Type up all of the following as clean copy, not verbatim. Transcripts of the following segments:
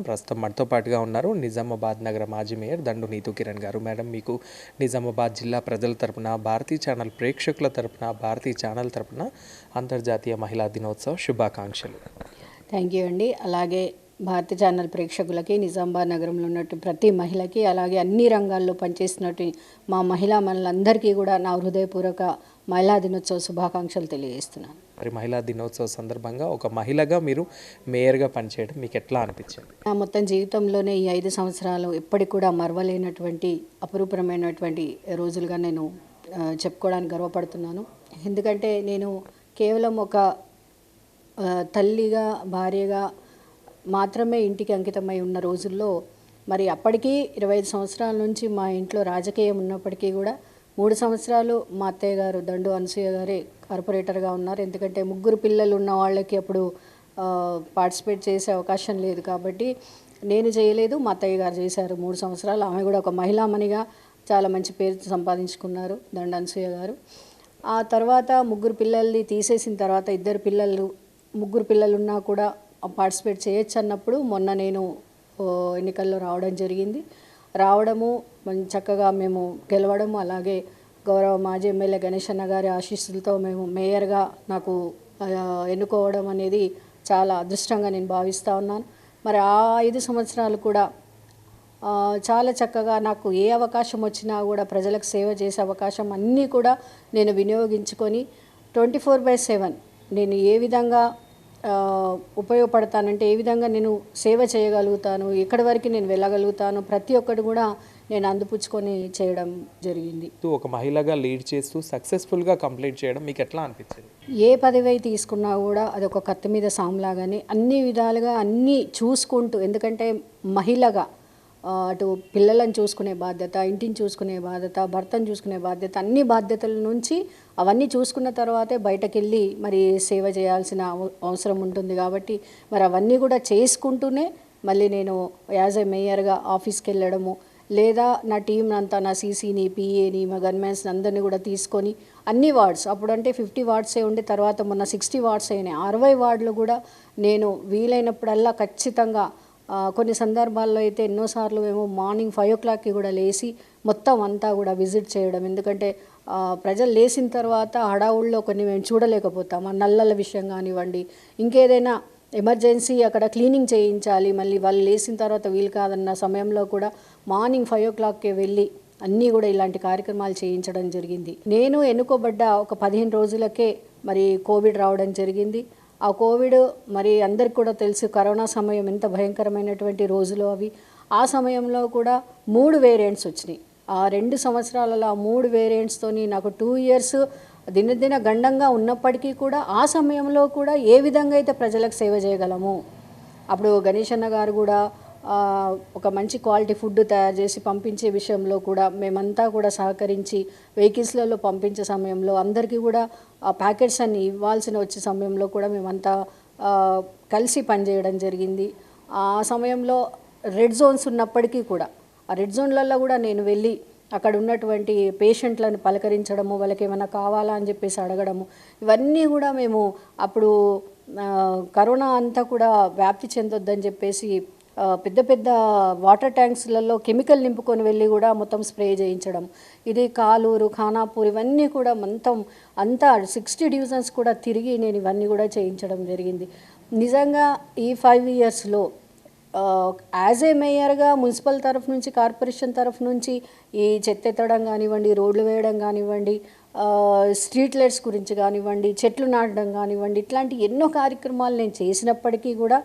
ప్రస్తుతం మనతో పాటుగా ఉన్నారు నిజామాబాద్ నగర మాజీ మేయర్ దండు నీతు కిరణ్ గారు. మేడం, మీకు నిజామాబాద్ జిల్లా ప్రజల తరపున, భారతీయ ఛానల్ ప్రేక్షకుల తరపున, భారతీయ ఛానల్ తరపున అంతర్జాతీయ మహిళా దినోత్సవ శుభాకాంక్షలు. థ్యాంక్ యూ అండి. అలాగే భారతీయ ఛానల్ ప్రేక్షకులకి, నిజామాబాద్ నగరంలో ఉన్నట్టు ప్రతి మహిళకి, అలాగే అన్ని రంగాల్లో పనిచేస్తున్నట్టు మా మహిళా మనులందరికీ కూడా నా హృదయపూర్వక మహిళా దినోత్సవ శుభాకాంక్షలు తెలియజేస్తున్నాను. మరి మహిళా దినోత్సవ సందర్భంగా ఒక మహిళగా మీరు మేయర్గా పనిచేయడం మీకు ఎట్లా అనిపించింది? నా మొత్తం జీవితంలోనే ఈ 5 సంవత్సరాలు ఎప్పటికి కూడా మరవలేనటువంటి అపురూపమైనటువంటి రోజులుగా నేను చెప్పుకోవడానికి గర్వపడుతున్నాను. ఎందుకంటే నేను కేవలం ఒక తల్లిగా, భార్యగా మాత్రమే ఇంటికి అంకితమై ఉన్న రోజుల్లో, మరి అప్పటికీ 25 సంవత్సరాల నుంచి మా ఇంట్లో రాజకీయం ఉన్నప్పటికీ కూడా 3 సంవత్సరాలు మా అత్తయ్య గారు దండు అనసూయ గారే కార్పొరేటర్గా ఉన్నారు. ఎందుకంటే 3 పిల్లలు ఉన్న వాళ్ళకి అప్పుడు పార్టిసిపేట్ చేసే అవకాశం లేదు కాబట్టి నేను చేయలేదు, మా అత్తయ్య గారు చేశారు 3 సంవత్సరాలు. ఆమె కూడా ఒక మహిళామణిగా చాలా మంచి పేరు సంపాదించుకున్నారు దండు అనసూయ గారు. ఆ తర్వాత 3 పిల్లల్ని తీసేసిన తర్వాత 3 పిల్లలు ఉన్నా కూడా పార్టిసిపేట్ చేయొచ్చు అన్నప్పుడు మొన్న నేను ఎన్నికల్లో రావడం జరిగింది. రావడము చక్కగా మేము గెలవడము, అలాగే గౌరవ మాజీ ఎమ్మెల్యే గణేష్ అన్న గారి ఆశీస్సులతో మేము మేయర్గా నాకు ఎన్నుకోవడం అనేది చాలా అదృష్టంగా నేను భావిస్తూ ఉన్నాను. మరి ఆ 5 సంవత్సరాలు కూడా చాలా చక్కగా నాకు ఏ అవకాశం వచ్చినా కూడా ప్రజలకు సేవ చేసే అవకాశం అన్నీ కూడా నేను వినియోగించుకొని 24/7 నేను ఏ విధంగా ఉపయోగపడతానంటే, ఏ విధంగా నేను సేవ చేయగలుగుతాను, ఎక్కడి వరకు నేను వెళ్ళగలుగుతాను, ప్రతి ఒక్కటి కూడా నేను అందిపుచ్చుకొని చేయడం జరిగింది. ఒక మహిళగా లీడ్ చేస్తూ సక్సెస్ఫుల్గా కంప్లీట్ చేయడం మీకు ఎట్లా అనిపించింది? ఏ పదవి తీసుకున్నా కూడా అది ఒక కత్తి మీద సాములాగానే అన్ని విధాలుగా అన్నీ చూసుకుంటూ, ఎందుకంటే మహిళగా అటు పిల్లలను చూసుకునే బాధ్యత, ఇంటిని చూసుకునే బాధ్యత, భర్తను చూసుకునే బాధ్యత, అన్ని బాధ్యతల నుంచి అవన్నీ చూసుకున్న తర్వాతే బయటకు వెళ్ళి మరి సేవ చేయాల్సిన అవసరం ఉంటుంది. కాబట్టి మరి అవన్నీ కూడా చేసుకుంటూనే మళ్ళీ నేను యాజ్ ఏ మేయర్గా ఆఫీస్కి వెళ్ళడము, లేదా నా టీం అంతా, నా సీసీని, పిఏని, మా గన్మెన్స్ని అందరినీ కూడా తీసుకొని అన్ని వార్డ్స్, అప్పుడంటే 50 వార్డ్సే ఉండే, తర్వాత మొన్న 60 వార్డ్స్ అయినాయి. 60 వార్డులు కూడా నేను వీలైనప్పుడల్లా ఖచ్చితంగా, కొన్ని సందర్భాల్లో అయితే ఎన్నోసార్లు మేము మార్నింగ్ 5 o'clockకి కూడా లేచి మొత్తం అంతా కూడా విజిట్ చేయడం. ఎందుకంటే ప్రజలు లేచిన తర్వాత హడావుల్లో కొన్ని మేము చూడలేకపోతాం. ఆ నల్లల విషయం కానివ్వండి, ఇంకేదైనా ఎమర్జెన్సీ అక్కడ క్లీనింగ్ చేయించాలి, మళ్ళీ వాళ్ళు లేచిన తర్వాత వీలు కాదన్న సమయంలో కూడా మార్నింగ్ 5 o'clockకే వెళ్ళి అన్నీ కూడా ఇలాంటి కార్యక్రమాలు చేయించడం జరిగింది. నేను ఎన్నుకోబడ్డ ఒక 15 రోజులకే మరి కోవిడ్ రావడం జరిగింది. ఆ కోవిడ్ మరి అందరికి కూడా తెలుసు, కరోనా సమయం ఎంత భయంకరమైనటువంటి రోజులు అవి. ఆ సమయంలో కూడా 3 వేరియంట్స్ వచ్చినాయి. ఆ 2 సంవత్సరాలలో ఆ 3 వేరియంట్స్తోని నాకు 2 years దినదిన గండంగా ఉన్నప్పటికీ కూడా ఆ సమయంలో కూడా ఏ విధంగా అయితే ప్రజలకు సేవ చేయగలము, అప్పుడు గణేష్ అన్న గారు కూడా ఒక మంచి క్వాలిటీ ఫుడ్ తయారు చేసి పంపించే విషయంలో కూడా మేమంతా కూడా సహకరించి వెహికల్స్లలో పంపించే సమయంలో అందరికీ కూడా ఆ ప్యాకెట్స్ అన్ని ఇవ్వాల్సిన వచ్చే సమయంలో కూడా మేమంతా కలిసి పనిచేయడం జరిగింది. ఆ సమయంలో రెడ్ జోన్స్ ఉన్నప్పటికీ కూడా ఆ రెడ్ జోన్లలో కూడా నేను వెళ్ళి అక్కడ ఉన్నటువంటి పేషెంట్లను పలకరించడము, వాళ్ళకి ఏమైనా కావాలా అని చెప్పేసి అడగడము, ఇవన్నీ కూడా మేము అప్పుడు కరోనా అంతా కూడా వ్యాప్తి చెందొద్దని చెప్పేసి పెద్ద పెద్ద వాటర్ ట్యాంక్స్లలో కెమికల్ నింపుకొని వెళ్ళి కూడా మొత్తం స్ప్రే చేయించడం. ఇది కాలూరు, ఖానాపూర్ ఇవన్నీ కూడా మొత్తం అంతా 60 divisions కూడా తిరిగి నేను ఇవన్నీ కూడా చేయించడం జరిగింది. నిజంగా ఈ 5 yearsలో యాజ్ ఏ మేయర్గా మున్సిపల్ తరఫు నుంచి, కార్పొరేషన్ తరఫు నుంచి ఈ చెత్త ఎత్తడం కానివ్వండి, రోడ్లు వేయడం కానివ్వండి, స్ట్రీట్ లైట్స్ గురించి కానివ్వండి, చెట్లు నాటడం కానివ్వండి, ఇట్లాంటి ఎన్నో కార్యక్రమాలు నేను చేసినప్పటికీ కూడా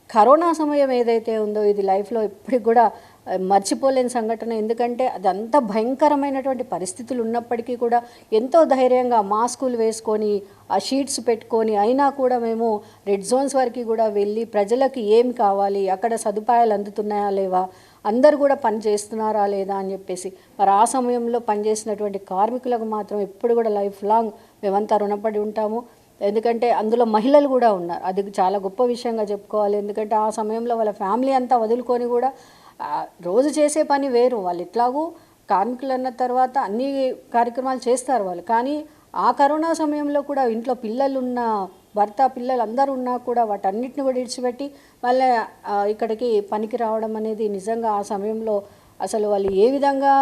కరోనా సమయం ఏదైతే ఉందో ఇది లైఫ్లో ఎప్పటికి కూడా మర్చిపోలేని సంఘటన. ఎందుకంటే అదంతా భయంకరమైనటువంటి పరిస్థితులు ఉన్నప్పటికీ కూడా ఎంతో ధైర్యంగా మాస్కులు వేసుకొని ఆ షీట్స్ పెట్టుకొని అయినా కూడా మేము రెడ్ జోన్స్ వరకు కూడా వెళ్ళి ప్రజలకు ఏం కావాలి, అక్కడ సదుపాయాలు అందుతున్నాయా లేవా, అందరు కూడా పని చేస్తున్నారా లేదా అని చెప్పేసి మరి ఆ సమయంలో పనిచేసినటువంటి కార్మికులకు మాత్రం ఎప్పుడు కూడా లైఫ్ లాంగ్ మేమంతా రుణపడి ఉంటాము. ఎందుకంటే అందులో మహిళలు కూడా ఉన్నారు, అది చాలా గొప్ప విషయంగా చెప్పుకోవాలి. ఎందుకంటే ఆ సమయంలో వాళ్ళ ఫ్యామిలీ అంతా వదులుకొని కూడా రోజు చేసే పని వేరు, వాళ్ళు ఎట్లాగూ కార్మికులు అన్న తర్వాత అన్ని కార్యక్రమాలు చేస్తారు వాళ్ళు. కానీ ఆ కరోనా సమయంలో కూడా ఇంట్లో పిల్లలున్న భర్త పిల్లలు అందరూ ఉన్నా కూడా వాటన్నిటిని కూడా విడిచిపెట్టి మళ్ళీ ఇక్కడికి పనికి రావడం అనేది నిజంగా ఆ సమయంలో అసలు వాళ్ళు ఏ విధంగా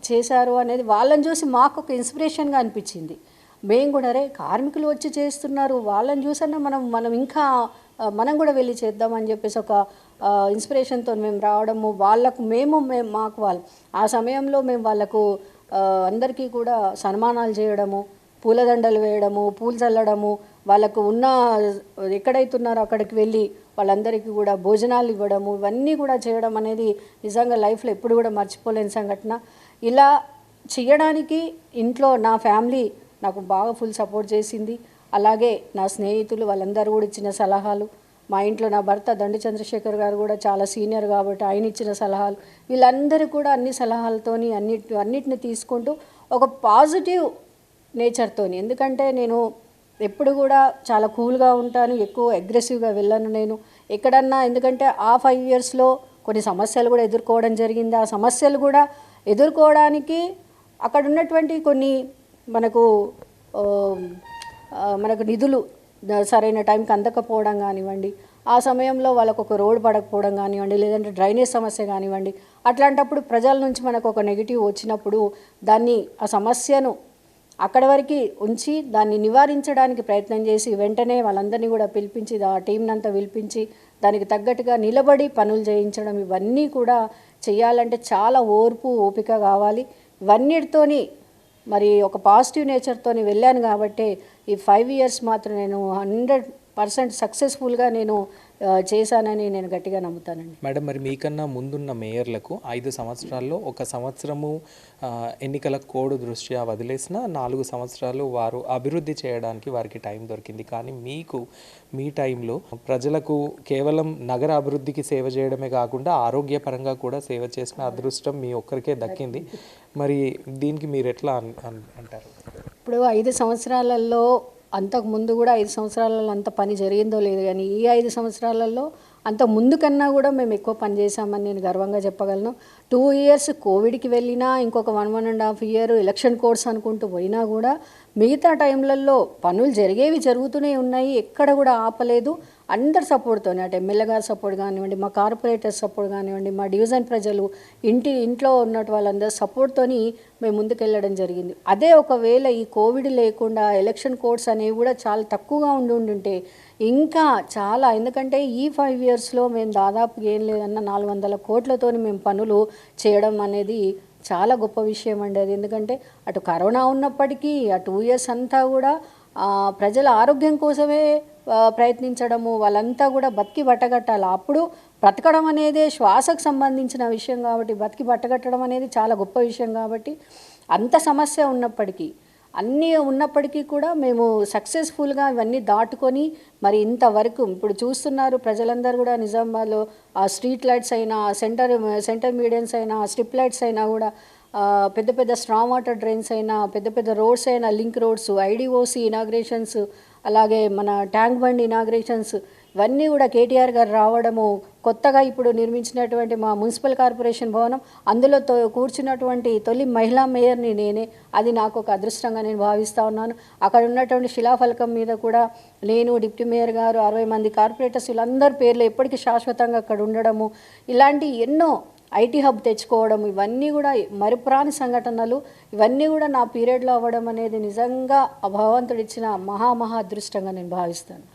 చేశారు అనేది వాళ్ళని చూసి మాకు ఒక ఇన్స్పిరేషన్గా అనిపించింది. మేము కూడా అరే కార్మికులు వచ్చి చేస్తున్నారు, వాళ్ళని చూసన్నా మనం ఇంకా మనం కూడా వెళ్ళి చేద్దామని చెప్పేసి ఒక ఇన్స్పిరేషన్తో మేము రావడము, వాళ్ళకు మాకు వాళ్ళు ఆ సమయంలో మేము వాళ్ళకు అందరికీ కూడా సన్మానాలు చేయడము, పూలదండలు వేయడము, పూలు చల్లడము, వాళ్ళకు ఉన్న ఎక్కడైతున్నారో అక్కడికి వెళ్ళి వాళ్ళందరికీ కూడా భోజనాలు ఇవ్వడము, ఇవన్నీ కూడా చేయడం అనేది నిజంగా లైఫ్లో ఎప్పుడు కూడా మర్చిపోలేని సంఘటన. ఇలా చేయడానికి ఇంట్లో నా ఫ్యామిలీ నాకు బాగా ఫుల్ సపోర్ట్ చేసింది. అలాగే నా స్నేహితులు వాళ్ళందరూ కూడా ఇచ్చిన సలహాలు, మా ఇంట్లో నా భర్త దండి చంద్రశేఖర్ గారు కూడా చాలా సీనియర్ కాబట్టి ఆయన ఇచ్చిన సలహాలు, వీళ్ళందరూ కూడా అన్ని సలహాలతోని అన్నిటిని తీసుకుంటూ ఒక పాజిటివ్ నేచర్తోని, ఎందుకంటే నేను ఎప్పుడు కూడా చాలా కూల్గా ఉంటాను, ఎక్కువ అగ్రెసివ్గా వెళ్ళను నేను ఎక్కడన్నా. ఎందుకంటే ఆ 5 ఇయర్స్లో కొన్ని సమస్యలు కూడా ఎదుర్కోవడం జరిగింది. ఆ సమస్యలు కూడా ఎదుర్కోవడానికి అక్కడ ఉన్నటువంటి కొన్ని మనకు నిధులు సరైన టైంకి అందకపోవడం కానివ్వండి, ఆ సమయంలో వాళ్ళకు ఒక రోడ్ పడకపోవడం కానివ్వండి, లేదంటే డ్రైనేజ్ సమస్య కానివ్వండి, అట్లాంటప్పుడు ప్రజల నుంచి మనకు ఒక నెగిటివ్ వచ్చినప్పుడు ఆ సమస్యను అక్కడి వరకు ఉంచి దాన్ని నివారించడానికి ప్రయత్నం చేసి వెంటనే వాళ్ళందరినీ కూడా పిలిపించి ఆ టీంని అంతా పిలిపించి దానికి తగ్గట్టుగా నిలబడి పనులు చేయించడం, ఇవన్నీ కూడా చేయాలంటే చాలా ఓపిక కావాలి. ఇవన్నిటితోని మరి ఒక పాజిటివ్ నేచర్తోని వెళ్ళాను కాబట్టి ఈ 5 ఇయర్స్ మాత్రం నేను 100% సక్సెస్ఫుల్గా నేను చేశానని నేను గట్టిగా నమ్ముతానండి. మేడం, మరి మీకన్నా ముందున్న మేయర్లకు 5 సంవత్సరాల్లో 1 సంవత్సరము ఎన్నికల కోడ్ దృష్ట్యా వదిలేసిన 4 సంవత్సరాలు వారు అభివృద్ధి చేయడానికి వారికి టైం దొరికింది. కానీ మీకు మీ టైంలో ప్రజలకు కేవలం నగర అభివృద్ధికి సేవ చేయడమే కాకుండా ఆరోగ్యపరంగా కూడా సేవ చేసిన అదృష్టం మీ ఒక్కరికే దక్కింది. మరి దీనికి మీరు ఎట్లా అంటారు? ఇప్పుడు 5 సంవత్సరాలలో అంతకుముందు కూడా 5 సంవత్సరాలలో అంత పని జరిగిందో లేదు, కానీ ఈ 5 సంవత్సరాలలో అంత ముందు కన్నా కూడా మేము ఎక్కువ పని చేశామని నేను గర్వంగా చెప్పగలను. 2 ఇయర్స్ కోవిడ్కి వెళ్ళినా, ఇంకొక 1.5 ఇయర్ ఎలక్షన్ కోడ్స్ అనుకుంటూ పోయినా కూడా మిగతా టైంలలో పనులు జరుగుతూనే ఉన్నాయి, ఎక్కడ కూడా ఆపలేదు. అందరి సపోర్ట్తోనే, అటు ఎమ్మెల్యే గారి సపోర్ట్ కానివ్వండి, మా కార్పొరేటర్ సపోర్ట్ కానివ్వండి, మా డివిజన్ ప్రజలు ఇంట్లో ఉన్నట్టు వాళ్ళందరి సపోర్ట్తోని మేము ముందుకెళ్ళడం జరిగింది. అదే ఒకవేళ ఈ కోవిడ్ లేకుండా ఎలక్షన్ కోడ్స్ అనేవి కూడా చాలా తక్కువగా ఉండుంటే ఇంకా చాలా, ఎందుకంటే ఈ 5 ఇయర్స్లో మేము దాదాపు ఏం లేదన్నా 400 కోట్లతోని మేము పనులు చేయడం అనేది చాలా గొప్ప విషయం అండి అది. ఎందుకంటే అటు కరోనా ఉన్నప్పటికీ ఆ 2 ఇయర్స్ అంతా కూడా ప్రజల ఆరోగ్యం కోసమే ప్రయత్నించడము, వాళ్ళంతా కూడా బతికి బట్టగట్టాలి. అప్పుడు బ్రతకడం అనేది శ్వాసకు సంబంధించిన విషయం కాబట్టి బతికి బట్టగట్టడం అనేది చాలా గొప్ప విషయం కాబట్టి అంత సమస్య ఉన్నప్పటికీ అన్నీ ఉన్నప్పటికీ కూడా మేము సక్సెస్ఫుల్గా ఇవన్నీ దాటుకొని మరి ఇంతవరకు ఇప్పుడు చూస్తున్నారు ప్రజలందరూ కూడా నిజామాబాద్లో ఆ స్ట్రీట్ లైట్స్ అయినా, సెంటర్ మీడియన్స్ అయినా, స్ట్రిప్ లైట్స్ అయినా కూడా, పెద్ద పెద్ద స్ట్రాంగ్ వాటర్ డ్రైన్స్ అయినా, పెద్ద పెద్ద రోడ్స్ అయినా, లింక్ రోడ్స్, ఐడిఓసి ఇనాగ్రేషన్స్, అలాగే మన ట్యాంక్ బండ్ ఇనాగ్రేషన్స్, ఇవన్నీ కూడా కేటీఆర్ గారు రావడము, కొత్తగా ఇప్పుడు నిర్మించినటువంటి మా మున్సిపల్ కార్పొరేషన్ భవనం, అందులో కూర్చున్నటువంటి తొలి మహిళా మేయర్ని నేనే. అది నాకు ఒక అదృష్టంగా నేను భావిస్తూ ఉన్నాను. అక్కడ ఉన్నటువంటి శిలాఫలకం మీద కూడా నేను, డిప్యూటీ మేయర్ గారు, 60 మంది కార్పొరేటర్స్, వీళ్ళందరి పేర్లు ఎప్పటికీ శాశ్వతంగా అక్కడ ఉండడము, ఇలాంటి ఎన్నో ఐటీ హబ్ తెచ్చుకోవడం, ఇవన్నీ కూడా మరిపురాని సంఘటనలు. ఇవన్నీ కూడా నా పీరియడ్లో అవ్వడం అనేది నిజంగా భగవంతుడిచ్చిన మహా అదృష్టంగా నేను భావిస్తాను.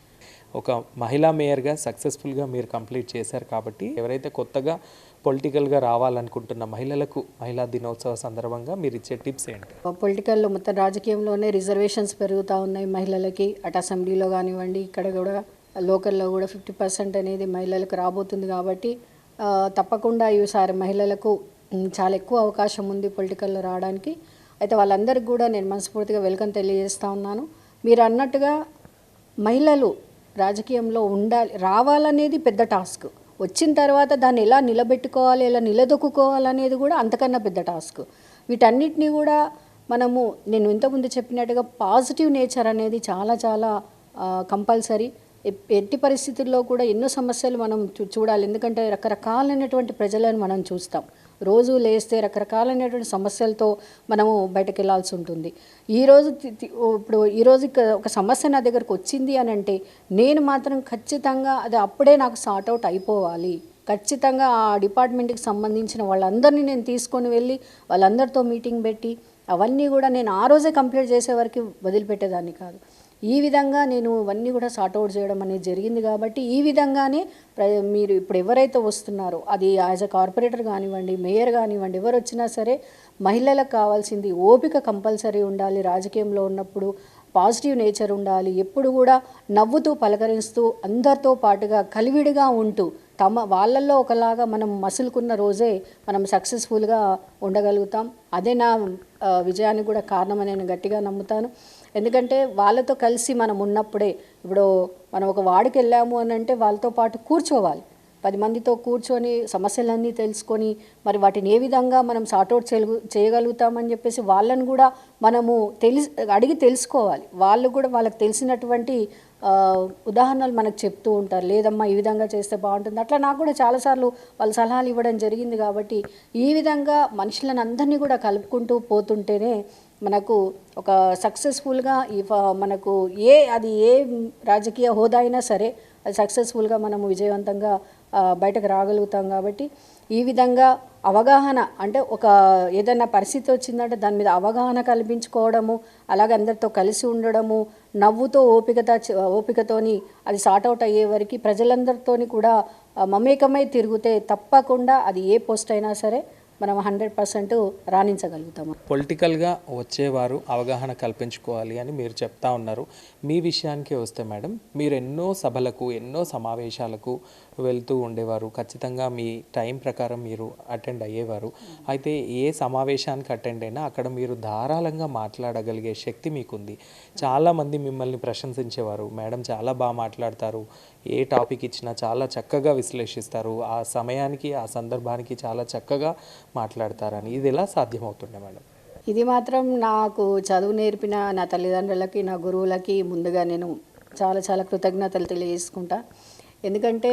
ఒక మహిళా మేయర్గా సక్సెస్ఫుల్గా మీరు కంప్లీట్ చేశారు కాబట్టి ఎవరైతే కొత్తగా పొలిటికల్గా రావాలనుకుంటున్న మహిళలకు మహిళా దినోత్సవ సందర్భంగా మీరు ఇచ్చే టిప్స్ ఏంటి? పొలిటికల్లో మొత్తం రాజకీయంలోనే రిజర్వేషన్స్ పెరుగుతూ ఉన్నాయి మహిళలకి. అటు అసెంబ్లీలో కానివ్వండి, ఇక్కడ కూడా లోకల్లో కూడా 50% అనేది మహిళలకు రాబోతుంది కాబట్టి తప్పకుండా ఈసారి మహిళలకు చాలా ఎక్కువ అవకాశం ఉంది పొలిటికల్లో రావడానికి. అయితే వాళ్ళందరికీ కూడా నేను మనస్ఫూర్తిగా వెల్కమ్ తెలియజేస్తూ ఉన్నాను. మీరు అన్నట్టుగా మహిళలు రాజకీయంలో రావాలనేది పెద్ద టాస్క్. వచ్చిన తర్వాత దాన్ని ఎలా నిలబెట్టుకోవాలి, ఎలా నిలదొక్కుకోవాలనేది కూడా అంతకన్నా పెద్ద టాస్క్. వీటన్నిటినీ కూడా నేను ఇంతకుముందు చెప్పినట్టుగా పాజిటివ్ నేచర్ అనేది చాలా చాలా కంపల్సరీ. ఎట్టి పరిస్థితుల్లో కూడా ఎన్నో సమస్యలు మనం చూడాలి, ఎందుకంటే రకరకాలైనటువంటి ప్రజలను మనం చూస్తాం. రోజు లేస్తే రకరకాలైనటువంటి సమస్యలతో మనము బయటకు వెళ్ళాల్సి ఉంటుంది. ఈరోజు ఈరోజు ఒక సమస్య నా దగ్గరకు వచ్చింది అని అంటే నేను మాత్రం ఖచ్చితంగా అది అప్పుడే నాకు సార్ట్ అవుట్ అయిపోవాలి. ఖచ్చితంగా ఆ డిపార్ట్మెంట్కి సంబంధించిన వాళ్ళందరినీ నేను తీసుకొని వెళ్ళి వాళ్ళందరితో మీటింగ్ పెట్టి అవన్నీ కూడా నేను ఆ రోజే కంప్లీట్ చేసే వరకు వదిలిపెట్టేదాన్ని కాదు. ఈ విధంగా నేను ఇవన్నీ కూడా సార్ట్అవుట్ చేయడం అనేది జరిగింది. కాబట్టి ఈ విధంగానే మీరు ఇప్పుడు ఎవరైతే వస్తున్నారో అది యాజ్ అ కార్పొరేటర్ కానివ్వండి, మేయర్ కానివ్వండి, ఎవరు వచ్చినా సరే మహిళలకు కావాల్సింది ఓపిక కంపల్సరీ ఉండాలి. రాజకీయంలో ఉన్నప్పుడు పాజిటివ్ నేచర్ ఉండాలి. ఎప్పుడు కూడా నవ్వుతూ పలకరిస్తూ అందరితో పాటుగా కలివిడిగా ఉంటూ వాళ్ళల్లో ఒకలాగా మనం మసులుకున్న రోజే మనం సక్సెస్ఫుల్గా ఉండగలుగుతాం. అదే నా విజయానికి కూడా కారణమని నేను గట్టిగా నమ్ముతాను. ఎందుకంటే వాళ్ళతో కలిసి మనం ఉన్నప్పుడే, ఇప్పుడు మనం ఒక వార్డుకి వెళ్ళాము అని అంటే వాళ్ళతో పాటు కూర్చోవాలి. 10 మందితో కూర్చొని సమస్యలన్నీ తెలుసుకొని మరి వాటిని ఏ విధంగా మనం సార్ట్అవుట్ చేయగలుగుతామని చెప్పేసి వాళ్ళని కూడా మనము అడిగి తెలుసుకోవాలి. వాళ్ళు కూడా వాళ్ళకి తెలిసినటువంటి ఉదాహరణలు మనకు చెప్తూ ఉంటారు. లేదమ్మా ఈ విధంగా చేస్తే బాగుంటుంది. అట్లా నాకు కూడా చాలాసార్లు వాళ్ళు సలహాలు ఇవ్వడం జరిగింది. కాబట్టి ఈ విధంగా మనుషులను అందరినీ కూడా కలుపుకుంటూ పోతుంటేనే మనకు ఒక సక్సెస్ఫుల్గా మనకు అది ఏ రాజకీయ హోదా అయినా సరే అది సక్సెస్ఫుల్గా మనము విజయవంతంగా బయటకు రాగలుగుతాం. కాబట్టి ఈ విధంగా అవగాహన అంటే ఒక ఏదైనా పరిస్థితి వచ్చిందంటే దాని మీద అవగాహన కల్పించుకోవడము, అలాగే అందరితో కలిసి ఉండడము, నవ్వుతో ఓపికతోని అది సార్ట్అవుట్ అయ్యే వరకు ప్రజలందరితోని కూడా మమేకమై తిరిగితే తప్పకుండా అది ఏ పోస్ట్ అయినా సరే మనం 100% రాణించగలుగుతాము. పొలిటికల్గా వచ్చేవారు అవగాహన కల్పించుకోవాలి అని మీరు చెప్తా ఉన్నారు. మీ విషయానికి వస్తే మేడం, మీరు ఎన్నో సభలకు ఎన్నో సమావేశాలకు వెళ్తూ ఉండేవారు. ఖచ్చితంగా మీ టైం ప్రకారం మీరు అటెండ్ అయ్యేవారు. అయితే ఏ సమావేశానికి అటెండ్ అయినా అక్కడ మీరు ధారాళంగా మాట్లాడగలిగే శక్తి మీకుంది. చాలామంది మిమ్మల్ని ప్రశంసించేవారు. మేడం చాలా బాగా మాట్లాడతారు, ఏ టాపిక్ ఇచ్చినా చాలా చక్కగా విశ్లేషిస్తారు, ఆ సమయానికి ఆ సందర్భానికి చాలా చక్కగా మాట్లాడతారని. ఇది ఎలా సాధ్యమవుతుండే మేడం? ఇది మాత్రం నాకు చదువు నేర్పిన నా తల్లిదండ్రులకి, నా గురువులకి ముందుగా నేను చాలా చాలా కృతజ్ఞతలు తెలియజేసుకుంటా. ఎందుకంటే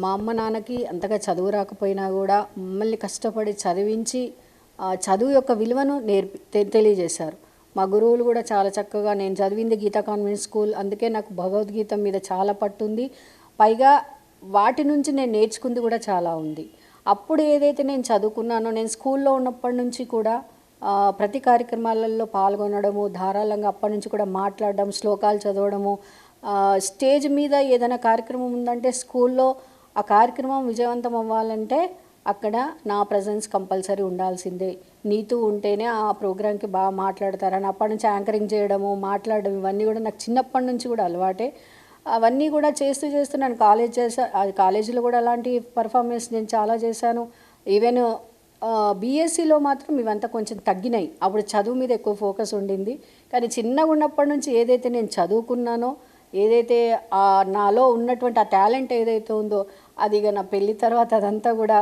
మా అమ్మ నాన్నకి అంతగా చదువు రాకపోయినా కూడా మమ్మల్ని కష్టపడి చదివించి చదువు యొక్క విలువను తెలియజేశారు. మా గురువులు కూడా చాలా చక్కగా, నేను చదివింది గీతా కాన్వెంట్ స్కూల్, అందుకే నాకు భగవద్గీత మీద చాలా పట్టుంది. పైగా వాటి నుంచి నేను నేర్చుకుంది కూడా చాలా ఉంది. అప్పుడు ఏదైతే నేను చదువుకున్నానో, నేను స్కూల్లో ఉన్నప్పటి నుంచి కూడా ప్రతి కార్యక్రమాలలో పాల్గొనడము, ధారాళంగా అప్పటి నుంచి కూడా మాట్లాడడం, శ్లోకాలు చదవడము, స్టేజ్ మీద ఏదైనా కార్యక్రమం ఉందంటే స్కూల్లో ఆ కార్యక్రమం విజయవంతం అవ్వాలంటే అక్కడ నా ప్రజెన్స్ కంపల్సరీ ఉండాల్సిందే. నీతూ ఉంటేనే ఆ ప్రోగ్రామ్కి బాగా మాట్లాడతారని అప్పటి నుంచి యాంకరింగ్ చేయడము, మాట్లాడడం, ఇవన్నీ కూడా నాకు చిన్నప్పటి నుంచి కూడా అలవాటే. అవన్నీ కూడా చేస్తూ నేను కాలేజీలో కూడా అలాంటి పర్ఫార్మెన్స్ నేను చాలా చేశాను. ఈవెన్ బీఎస్సీలో మాత్రం ఇవంతా కొంచెం తగ్గినాయి. అప్పుడు చదువు మీద ఎక్కువ ఫోకస్ ఉండింది. కానీ చిన్నగా ఉన్నప్పటి నుంచి ఏదైతే నేను చదువుకున్నానో, ఏదైతే నాలో ఉన్నటువంటి ఆ టాలెంట్ ఏదైతే ఉందో అది ఇక నా పెళ్ళి తర్వాత అదంతా కూడా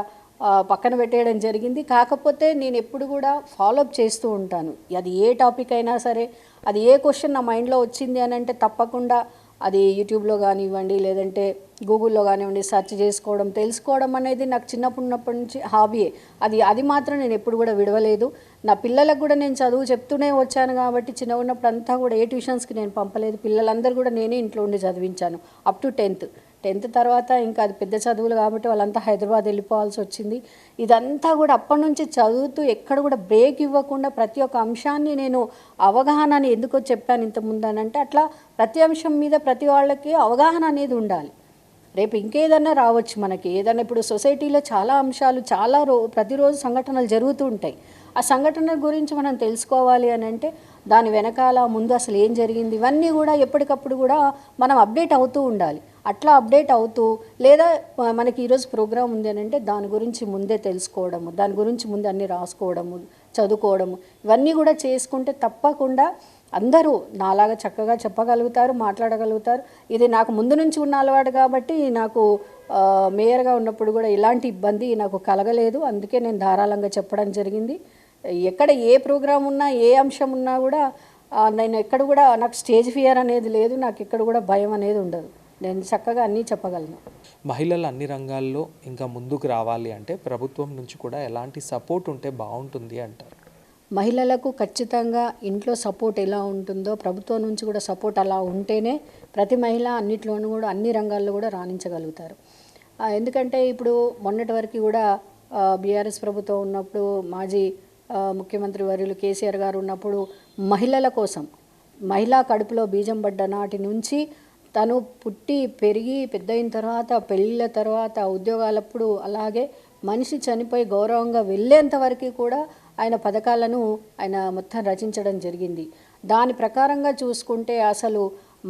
పక్కన పెట్టేయడం జరిగింది. కాకపోతే నేను ఎప్పుడు కూడా ఫాలోఅప్ చేస్తూ ఉంటాను. అది ఏ టాపిక్ అయినా సరే, అది ఏ క్వశ్చన్ నా మైండ్లో వచ్చింది అని అంటే తప్పకుండా అది యూట్యూబ్లో కానివ్వండి, లేదంటే గూగుల్లో కానివ్వండి సెర్చ్ చేసుకోవడం, తెలుసుకోవడం అనేది నాకు చిన్నప్పటి నుంచి హాబీయే. అది మాత్రం నేను ఎప్పుడు కూడా విడవలేదు. నా పిల్లలకు కూడా నేను చదువు చెప్తూనే వచ్చాను. కాబట్టి చిన్న ఉన్నప్పుడు అంతా కూడా ఏ ట్యూషన్స్కి నేను పంపలేదు. పిల్లలందరూ కూడా నేనే ఇంట్లో ఉండి చదివించాను అప్ టు 10th తర్వాత ఇంకా అది పెద్ద చదువులు కాబట్టి వాళ్ళంతా హైదరాబాద్ వెళ్ళిపోవాల్సి వచ్చింది. ఇదంతా కూడా అప్పటి నుంచి చదువుతూ ఎక్కడ కూడా బ్రేక్ ఇవ్వకుండా ప్రతి ఒక్క అంశాన్ని నేను అవగాహన ఎందుకో చెప్పాను ఇంతకుముందు అని అంటే, అట్లా ప్రతి అంశం మీద ప్రతి వాళ్ళకి అవగాహన అనేది ఉండాలి. రేపు ఇంకేదన్నా రావచ్చు మనకి, ఏదన్నా ఇప్పుడు సొసైటీలో చాలా అంశాలు ప్రతిరోజు సంఘటనలు జరుగుతూ ఉంటాయి. ఆ సంఘటన గురించి మనం తెలుసుకోవాలి అని అంటే దాని వెనకాల ముందు అసలు ఏం జరిగింది, ఇవన్నీ కూడా ఎప్పటికప్పుడు కూడా మనం అప్డేట్ అవుతూ ఉండాలి. అట్లా అప్డేట్ అవుతూ, లేదా మనకి ఈరోజు ప్రోగ్రామ్ ఉంది అని అంటే దాని గురించి ముందే తెలుసుకోవడము, దాని గురించి ముందే అన్నీ రాసుకోవడము, చదువుకోవడము, ఇవన్నీ కూడా చేసుకుంటే తప్పకుండా అందరూ నాలాగా చక్కగా చెప్పగలుగుతారు, మాట్లాడగలుగుతారు. ఇది నాకు ముందు నుంచి ఉన్న అలవాటు కాబట్టి నాకు మేయర్గా ఉన్నప్పుడు కూడా ఇలాంటి ఇబ్బంది నాకు కలగలేదు. అందుకే నేను ధారాళంగా చెప్పడం జరిగింది. ఎక్కడ ఏ ప్రోగ్రాం ఉన్నా, ఏ అంశం ఉన్నా కూడా నేను ఎక్కడ కూడా నాకు స్టేజ్ ఫియర్ అనేది లేదు, నాకు ఎక్కడ కూడా భయం అనేది ఉండదు. నేను చక్కగా అన్నీ చెప్పగలను. మహిళలు అన్ని రంగాల్లో ఇంకా ముందుకు రావాలి అంటే ప్రభుత్వం నుంచి కూడా ఎలాంటి సపోర్ట్ ఉంటే బాగుంటుంది అంటారు? మహిళలకు ఖచ్చితంగా ఇంట్లో సపోర్ట్ ఎలా ఉంటుందో ప్రభుత్వం నుంచి కూడా సపోర్ట్ అలా ఉంటేనే ప్రతి మహిళ అన్నిట్లోనూ కూడా అన్ని రంగాల్లో కూడా రాణించగలుగుతారు. ఎందుకంటే ఇప్పుడు మొన్నటి వరకు కూడా బీఆర్ఎస్ ప్రభుత్వం ఉన్నప్పుడు మాజీ ముఖ్యమంత్రి వర్యులు కేసీఆర్ గారు ఉన్నప్పుడు మహిళల కోసం మహిళా కడుపులో బీజం పడ్డ నాటి నుంచి తను పుట్టి పెరిగి పెద్దయిన తర్వాత పెళ్ళిళ్ళ తర్వాత ఉద్యోగాలప్పుడు అలాగే మనిషి చనిపోయి గౌరవంగా వెళ్ళేంత వరకు కూడా ఆయన పథకాలను ఆయన మొత్తం రచించడం జరిగింది. దాని ప్రకారంగా చూసుకుంటే అసలు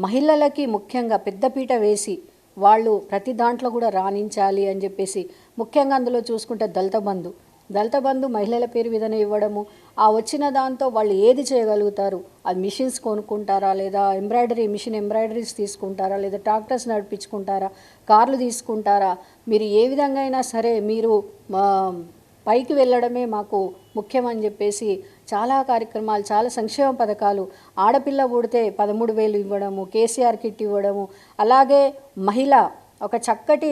మహిళలకి ముఖ్యంగా పెద్దపీట వేసి వాళ్ళు ప్రతి దాంట్లో కూడా రాణించాలి అని చెప్పేసి ముఖ్యంగా అందులో చూసుకుంటే దళిత బంధు మహిళల పేరు మీదనే ఇవ్వడము, ఆ వచ్చిన దాంతో వాళ్ళు ఏది చేయగలుగుతారు, అది మిషన్స్ కొనుక్కుంటారా లేదా ఎంబ్రాయిడరీస్ తీసుకుంటారా లేదా ట్రాక్టర్స్ నడిపించుకుంటారా, కార్లు తీసుకుంటారా, మీరు ఏ విధంగా అయినా సరే మీరు పైకి వెళ్ళడమే మాకు ముఖ్యమని చెప్పేసి చాలా కార్యక్రమాలు, చాలా సంక్షేమ పథకాలు, ఆడపిల్ల పుడితే 13,000 ఇవ్వడము, కేసీఆర్ కిట్ ఇవ్వడము, అలాగే మహిళ ఒక చక్కటి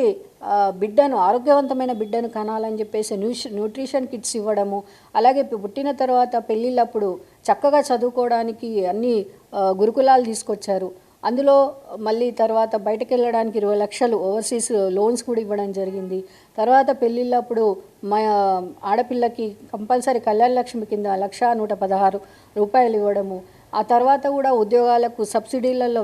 బిడ్డను ఆరోగ్యవంతమైన బిడ్డను కనాలని చెప్పేసి న్యూట్రిషన్ కిట్స్ ఇవ్వడము, అలాగే పుట్టిన తర్వాత పెళ్ళిళ్ళప్పుడు చక్కగా చదువుకోవడానికి అన్ని గురుకులాలు తీసుకొచ్చారు. అందులో మళ్ళీ తర్వాత బయటకు వెళ్ళడానికి 20 లక్షలు ఓవర్సీస్ లోన్స్ కూడా ఇవ్వడం జరిగింది. తర్వాత పెళ్ళిళ్ళప్పుడు మా ఆడపిల్లకి కంపల్సరీ కళ్యాణ లక్ష్మి కింద 1,116 రూపాయలు ఇవ్వడము, ఆ తర్వాత కూడా ఉద్యోగాలకు సబ్సిడీలలో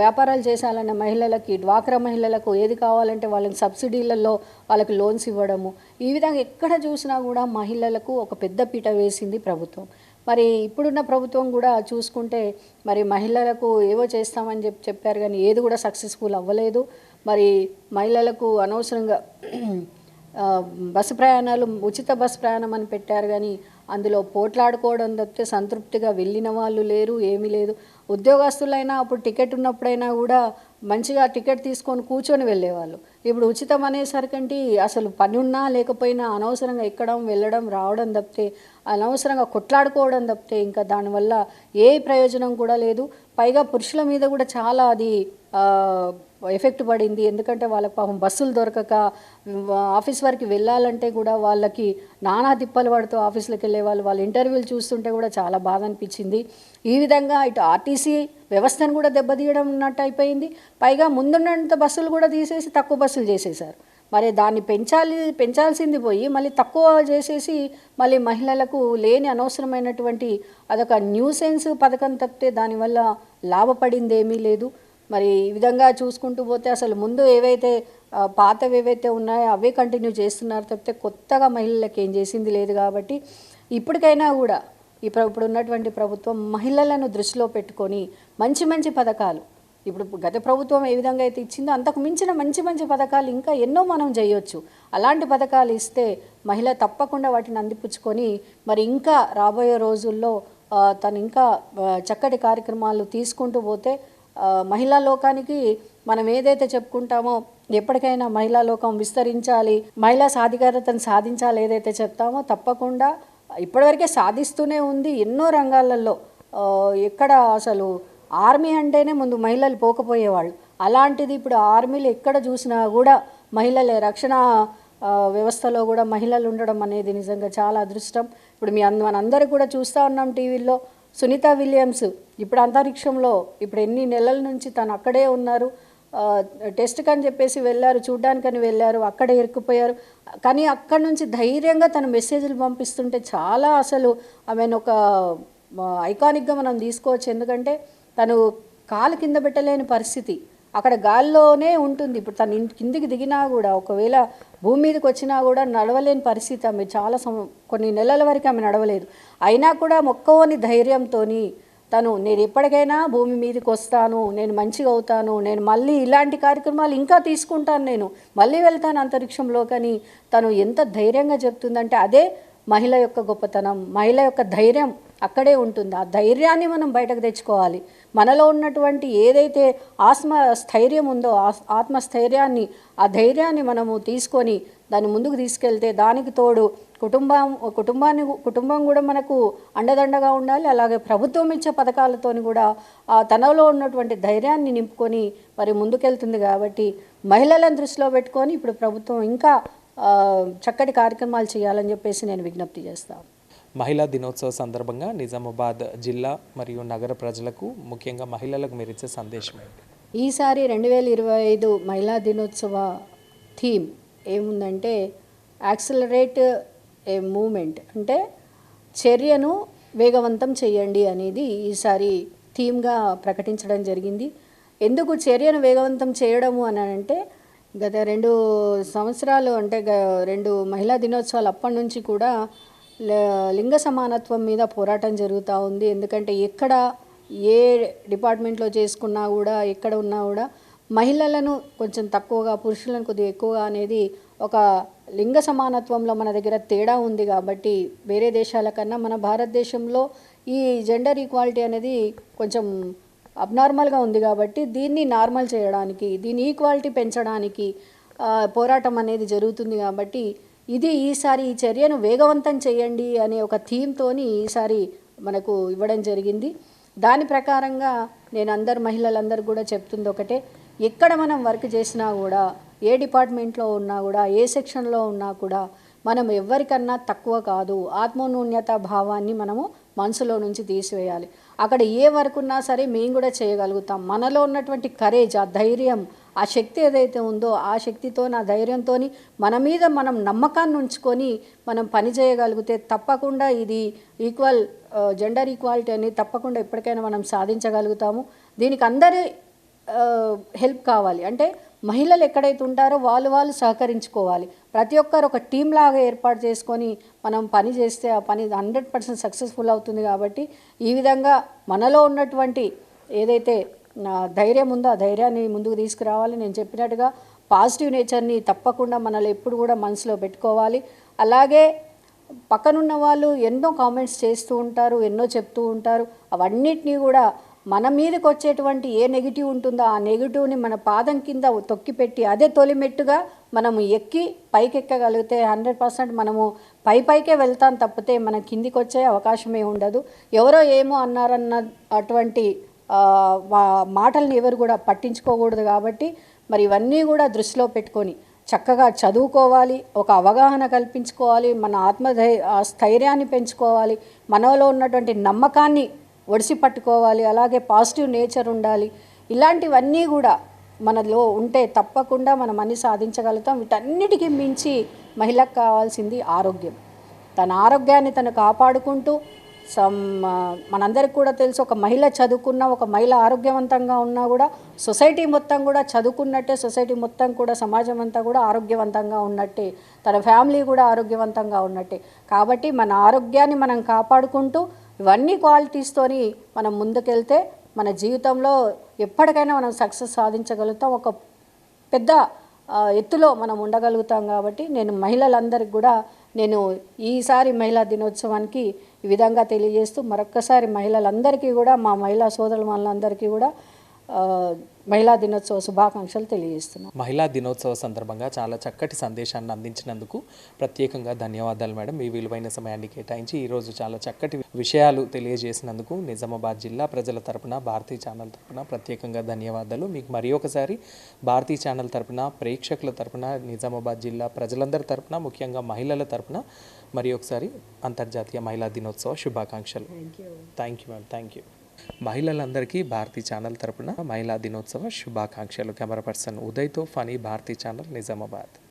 వ్యాపారాలు చేశాలన్న మహిళలకి, డ్వాక్రా మహిళలకు ఏది కావాలంటే వాళ్ళకి సబ్సిడీలలో వాళ్ళకి లోన్స్ ఇవ్వడము, ఈ విధంగా ఎక్కడ చూసినా కూడా మహిళలకు ఒక పెద్ద పీట వేసింది ప్రభుత్వం. మరి ఇప్పుడున్న ప్రభుత్వం కూడా చూసుకుంటే మరి మహిళలకు ఏవో చేస్తామని చెప్పారు కానీ ఏది కూడా సక్సెస్ఫుల్ అవ్వలేదు. మరి మహిళలకు అనవసరంగా బస్సు ప్రయాణాలు ఉచిత బస్సు ప్రయాణం అని పెట్టారు కానీ అందులో పోట్లాడుకోవడం తప్పితే సంతృప్తిగా వెళ్ళిన వాళ్ళు లేరు, ఏమీ లేదు. ఉద్యోగస్తులైనా అప్పుడు టికెట్ ఉన్నప్పుడైనా కూడా మంచిగా టికెట్ తీసుకొని కూర్చొని వెళ్ళేవాళ్ళు. ఇప్పుడు ఉచితం అనేసరికంటే అసలు పని ఉన్నా లేకపోయినా అనవసరంగా ఎక్కడం వెళ్ళడం రావడం తప్పితే, అనవసరంగా కొట్లాడుకోవడం తప్పితే ఇంకా దానివల్ల ఏ ప్రయోజనం కూడా లేదు. పైగా పురుషుల మీద కూడా చాలా అది ఎఫెక్ట్ పడింది. ఎందుకంటే వాళ్ళకి పాపం బస్సులు దొరకక ఆఫీస్ వరకు వెళ్ళాలంటే కూడా వాళ్ళకి నానా తిప్పలు పడుతూ ఆఫీసులకు వెళ్ళే వాళ్ళ ఇంటర్వ్యూలు చూస్తుంటే కూడా చాలా బాధ అనిపించింది. ఈ విధంగా ఇటు ఆర్టీసీ వ్యవస్థను కూడా దెబ్బతీయడం ఉన్నట్టు అయిపోయింది. పైగా ముందున్నంత బస్సులు కూడా తీసేసి తక్కువ బస్సులు చేసేశారు. మరి దాన్ని పెంచాల్సింది పోయి మళ్ళీ తక్కువ చేసేసి మళ్ళీ మహిళలకు లేని అనవసరమైనటువంటి అదొక న్యూసెన్స్ పథకం తప్పితే దానివల్ల లాభపడింది ఏమీ లేదు. మరి ఈ విధంగా చూసుకుంటూ పోతే అసలు ముందు ఏవైతే పాతవి ఏవైతే ఉన్నాయో అవే కంటిన్యూ చేస్తున్నారు తప్పితే కొత్తగా మహిళలకు ఏం చేసింది లేదు. కాబట్టి ఇప్పటికైనా కూడా ఇప్పుడు ఉన్నటువంటి ప్రభుత్వం మహిళలను దృష్టిలో పెట్టుకొని మంచి పథకాలు, ఇప్పుడు గత ప్రభుత్వం ఏ విధంగా అయితే ఇచ్చిందో అంతకు మించిన మంచి పథకాలు ఇంకా ఎన్నో మనం చేయొచ్చు. అలాంటి పథకాలు ఇస్తే మహిళ తప్పకుండా వాటిని అందిపుచ్చుకొని మరి ఇంకా రాబోయే రోజుల్లో తను ఇంకా చక్కటి కార్యక్రమాలు తీసుకుంటూ పోతే మహిళా లోకానికి మనం ఏదైతే చెప్పుకుంటామో ఎప్పటికైనా మహిళా లోకం విస్తరించాలి, మహిళా సాధికారతను సాధించాలి ఏదైతే చెప్తామో తప్పకుండా ఇప్పటివరకే సాధిస్తూనే ఉంది ఎన్నో రంగాలలో. ఎక్కడ అసలు ఆర్మీ అంటేనే ముందు మహిళలు పోకపోయేవాళ్ళు, అలాంటిది ఇప్పుడు ఆర్మీలు ఎక్కడ చూసినా కూడా మహిళలే, రక్షణ వ్యవస్థలో కూడా మహిళలు ఉండడం అనేది నిజంగా చాలా అదృష్టం. ఇప్పుడు మనందరూ కూడా చూస్తూ ఉన్నాం టీవీల్లో సునీత విలియమ్స్ ఇప్పుడు అంతరిక్షంలో ఇప్పుడు ఎన్ని నెలల నుంచి తను అక్కడే ఉన్నారు. టెస్ట్కి అని చెప్పేసి వెళ్ళారు, చూడ్డానికని వెళ్ళారు, అక్కడే ఇరుక్కుపోయారు. కానీ అక్కడి నుంచి ధైర్యంగా తను మెసేజ్లు పంపిస్తుంటే చాలా అసలు ఆమెను ఒక ఐకానిక్గా మనం తీసుకోవచ్చు. ఎందుకంటే తను కాలు కింద పెట్టలేని పరిస్థితి, అక్కడ గాల్లోనే ఉంటుంది. ఇప్పుడు తను కిందికి దిగినా కూడా ఒకవేళ భూమి మీదకి వచ్చినా కూడా నడవలేని పరిస్థితి. ఆమె చాలా కొన్ని నెలల వరకు ఆమె నడవలేదు. అయినా కూడా మొక్కవని ధైర్యంతో నేను ఎప్పటికైనా భూమి మీదకి వస్తాను, నేను మంచిగా అవుతాను, నేను మళ్ళీ ఇలాంటి కార్యక్రమాలు ఇంకా తీసుకుంటాను, నేను మళ్ళీ వెళ్తాను అంతరిక్షంలో. కానీ తను ఎంత ధైర్యంగా చెప్తుందంటే అదే మహిళ యొక్క గొప్పతనం, మహిళ యొక్క ధైర్యం అక్కడే ఉంటుంది. ఆ ధైర్యాన్ని మనం బయటకు తెచ్చుకోవాలి. మనలో ఉన్నటువంటి ఏదైతే ఆత్మస్థైర్యం ఉందో ఆత్మస్థైర్యాన్ని, ఆ ధైర్యాన్ని మనము తీసుకొని దాన్ని ముందుకు తీసుకెళ్తే దానికి తోడు కుటుంబం కూడా మనకు అండదండగా ఉండాలి. అలాగే ప్రభుత్వం ఇచ్చే పథకాలతోని కూడా తనలో ఉన్నటువంటి ధైర్యాన్ని నింపుకొని మరి ముందుకెళ్తుంది. కాబట్టి మహిళలను దృష్టిలో పెట్టుకొని ఇప్పుడు ప్రభుత్వం ఇంకా చక్కటి కార్యక్రమాలు చేయాలని చెప్పేసి నేను విజ్ఞప్తి చేస్తాను. మహిళా దినోత్సవ సందర్భంగా నిజామాబాద్ జిల్లా మరియు నగర ప్రజలకు, ముఖ్యంగా మహిళలకు మీరు ఇచ్చే సందేశం ఏంటి? ఈసారి 2025 మహిళా దినోత్సవ థీమ్ ఏముందంటే యాక్సిలరేట్ ఏ మూమెంట్, అంటే చర్యను వేగవంతం చేయండి అనేది ఈసారి థీమ్గా ప్రకటించడం జరిగింది. ఎందుకు చర్యను వేగవంతం చేయడము అని అంటే గత 2 సంవత్సరాలు అంటే 2 మహిళా దినోత్సవాలు అప్పటి నుంచి కూడా లింగ సమానత్వం మీద పోరాటం జరుగుతూ ఉంది. ఎందుకంటే ఎక్కడ ఏ డిపార్ట్మెంట్లో చేసుకున్నా కూడా, ఎక్కడ ఉన్నా కూడా మహిళలను కొంచెం తక్కువగా, పురుషులను కొద్దిగా ఎక్కువగా అనేది ఒక లింగ సమానత్వంలో మన దగ్గర తేడా ఉంది. కాబట్టి వేరే దేశాల కన్నా మన భారతదేశంలో ఈ జెండర్ ఈక్వాలిటీ అనేది కొంచెం అబ్నార్మల్గా ఉంది. కాబట్టి దీన్ని నార్మల్ చేయడానికి, దీని ఈక్వాలిటీ పెంచడానికి పోరాటం అనేది జరుగుతుంది. కాబట్టి ఇది ఈసారి ఈ చర్యను వేగవంతం చేయండి అనే ఒక థీమ్తోని ఈసారి మనకు ఇవ్వడం జరిగింది. దాని ప్రకారంగా నేను మహిళలందరూ కూడా చెప్తుంది ఒకటే, ఎక్కడ మనం వర్క్ చేసినా కూడా, ఏ డిపార్ట్మెంట్లో ఉన్నా కూడా, ఏ సెక్షన్లో ఉన్నా కూడా మనం ఎవరికన్నా తక్కువ కాదు. ఆత్మన్యూన్యత భావాన్ని మనము మనసులో నుంచి తీసివేయాలి. అక్కడ ఏ వర్క్ ఉన్నా సరే మేము కూడా చేయగలుగుతాం. మనలో ఉన్నటువంటి కరేజ్, ఆ ధైర్యం, ఆ శక్తి ఏదైతే ఉందో ఆ శక్తితో, ఆ ధైర్యంతో మన మీద మనం నమ్మకాన్ని ఉంచుకొని మనం పని చేయగలిగితే తప్పకుండా ఇది జెండర్ ఈక్వాలిటీ అని తప్పకుండా ఎప్పటికైనా మనం సాధించగలుగుతాము. దీనికి అందరి హెల్ప్ కావాలి. అంటే మహిళలు ఎక్కడైతే ఉంటారో వాళ్ళు సహకరించుకోవాలి. ప్రతి ఒక్కరు ఒక టీం లాగా ఏర్పాటు చేసుకొని మనం పని చేస్తే ఆ పని 100% సక్సెస్ఫుల్ అవుతుంది. కాబట్టి ఈ విధంగా మనలో ఉన్నటువంటి ఏదైతే ధైర్యం ఉందో ఆ ధైర్యాన్ని ముందుకు తీసుకురావాలి. నేను చెప్పినట్టుగా పాజిటివ్ నేచర్ని తప్పకుండా మనలో ఎప్పుడు కూడా మనసులో పెట్టుకోవాలి. అలాగే పక్కనున్న వాళ్ళు ఎన్నో కామెంట్స్ చేస్తూ ఉంటారు, ఎన్నో చెప్తూ ఉంటారు. అవన్నిటినీ కూడా మన మీదకి వచ్చేటువంటి ఏ నెగిటివ్ ఉంటుందో ఆ నెగిటివ్ని మన పాదం కింద తొక్కిపెట్టి అదే తొలిమెట్టుగా మనము పైకెక్కగలిగితే 100% మనము పైకే వెళ్తాం తప్పితే మన కిందికి వచ్చే అవకాశమే ఉండదు. ఎవరో ఏమో అన్నారన్న అటువంటి మాటల్ని ఎవరు కూడా పట్టించుకోకూడదు. కాబట్టి మరి ఇవన్నీ కూడా దృష్టిలో పెట్టుకొని చక్కగా చదువుకోవాలి, ఒక అవగాహన కల్పించుకోవాలి, మన స్థైర్యాన్ని పెంచుకోవాలి, మనలో ఉన్నటువంటి నమ్మకాన్ని ఒడిసి పట్టుకోవాలి. అలాగే పాజిటివ్ నేచర్ ఉండాలి. ఇలాంటివన్నీ కూడా మనలో ఉంటే తప్పకుండా మనం అన్ని సాధించగలుగుతాం. వీటన్నిటికీ మించి మహిళకు కావాల్సింది ఆరోగ్యం. తన ఆరోగ్యాన్ని తను కాపాడుకుంటూ మనందరికి కూడా తెలుసు, ఒక మహిళ చదువుకున్న, ఒక మహిళ ఆరోగ్యవంతంగా ఉన్నా కూడా సొసైటీ మొత్తం కూడా చదువుకున్నట్టే, సొసైటీ మొత్తం కూడా సమాజం అంతా కూడా ఆరోగ్యవంతంగా ఉన్నట్టే, తన ఫ్యామిలీ కూడా ఆరోగ్యవంతంగా ఉన్నట్టే. కాబట్టి మన ఆరోగ్యాన్ని మనం కాపాడుకుంటూ ఇవన్నీ క్వాలిటీస్తోని మనం ముందుకెళ్తే మన జీవితంలో ఎప్పటికైనా మనం సక్సెస్ సాధించగలుగుతాం. ఒక పెద్ద ఎత్తులో మనం ఉండగలుగుతాం. కాబట్టి నేను మహిళలందరికీ కూడా ఈసారి మహిళా దినోత్సవానికి ఈ విధంగా తెలియజేస్తూ మరొక్కసారి మహిళలందరికీ కూడా, మా మహిళా సోదరులందరికీ కూడా మహిళా దినోత్సవ శుభాకాంక్షలు తెలియజేస్తున్నాను. మహిళా దినోత్సవ సందర్భంగా చాలా చక్కటి సందేశాన్ని అందించినందుకు ప్రత్యేకంగా ధన్యవాదాలు మేడం. మీ విలువైన సమయాన్ని కేటాయించి ఈరోజు చాలా చక్కటి విషయాలు తెలియజేసినందుకు నిజామాబాద్ జిల్లా ప్రజల తరపున, భారతీ ఛానల్ తరపున ప్రత్యేకంగా ధన్యవాదాలు. మీకు మరి ఒకసారి భారతీ ఛానల్ తరపున, ప్రేక్షకుల తరపున, నిజామాబాద్ జిల్లా ప్రజలందరి తరపున, ముఖ్యంగా మహిళల తరపున మరి ఒకసారి అంతర్జాతీయ మహిళా దినోత్సవ శుభాకాంక్షలు. Thank you ma'am. Thank you. మహిళలందరికీ భారతీ ఛానల్ తరపున మహిళా దినోత్సవ శుభాకాంక్షలు. కెమెరా పర్సన్ ఉదయ్తో ఫనీ, భారతీ ఛానల్, నిజామాబాద్.